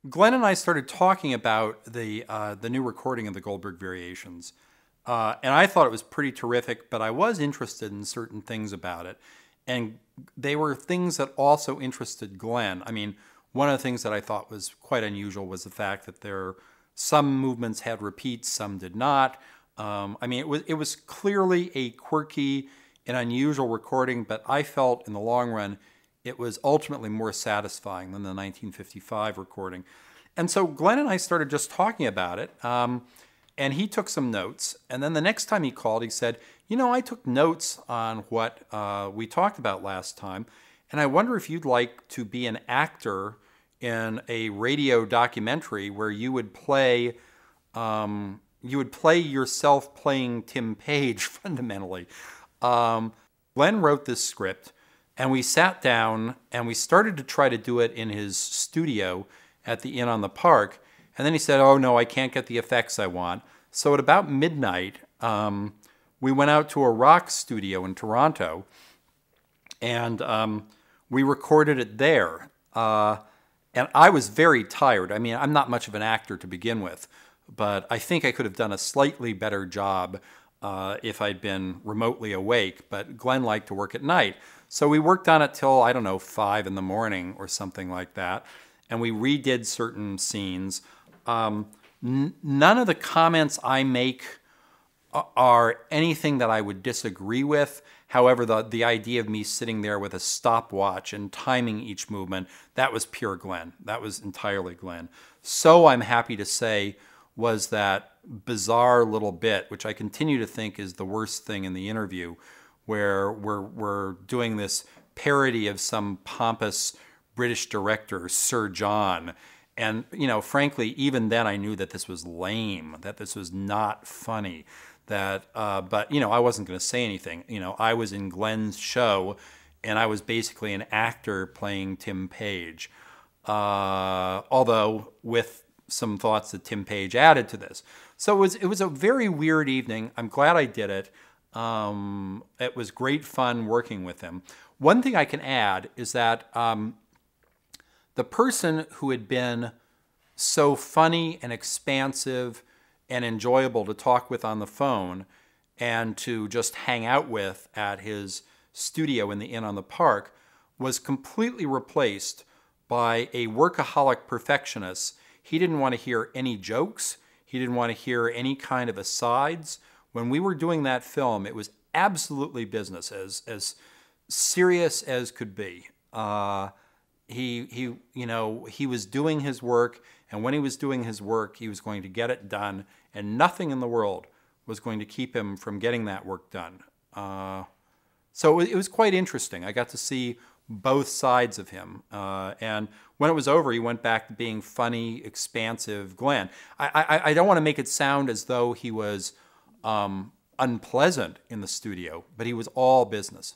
Glenn and I started talking about the new recording of the Goldberg Variations, and I thought it was pretty terrific. But I was interested in certain things about it, and they were things that also interested Glenn. I mean, one of the things that I thought was quite unusual was the fact that some movements had repeats, some did not. I mean, it was clearly a quirky and unusual recording, but I felt in the long run it was ultimately more satisfying than the 1955 recording. And so Glenn and I started just talking about it, and he took some notes. And then the next time he called, he said, I took notes on what we talked about last time, and I wonder if you'd like to be an actor in a radio documentary where you would play yourself playing Tim Page fundamentally. Glenn wrote this script, and we sat down and we started to try to do it in his studio at the Inn on the Park. And then he said, oh no, I can't get the effects I want. So at about midnight, we went out to a rock studio in Toronto, and we recorded it there. And I was very tired. I mean, I'm not much of an actor to begin with, but I think I could have done a slightly better job if I'd been remotely awake. But Glenn liked to work at night. So we worked on it till, 5 in the morning or something like that. And we redid certain scenes. None of the comments I make are anything that I would disagree with. However, the idea of me sitting there with a stopwatch and timing each movement, that was pure Glenn. That was entirely Glenn. So I'm happy to say was that bizarre little bit, which I continue to think is the worst thing in the interview, where we're doing this parody of some pompous British director, Sir John. And, frankly, even then I knew that this was lame, that this was not funny. But I wasn't going to say anything. I was in Glenn's show, and I was basically an actor playing Tim Page. Although with some thoughts that Tim Page added to this. So it was a very weird evening. I'm glad I did it. It was great fun working with him. One thing I can add is that the person who had been so funny and expansive and enjoyable to talk with on the phone and to just hang out with at his studio in the Inn on the Park was completely replaced by a workaholic perfectionist. He didn't want to hear any jokes. He didn't want to hear any kind of asides. When we were doing that film, it was absolutely business, as serious as could be. He was doing his work, and when he was doing his work, he was going to get it done, and nothing in the world was going to keep him from getting that work done. So it was quite interesting. I got to see both sides of him. And when it was over, he went back to being funny, expansive Glenn. I don't want to make it sound as though he was unpleasant in the studio, but he was all business.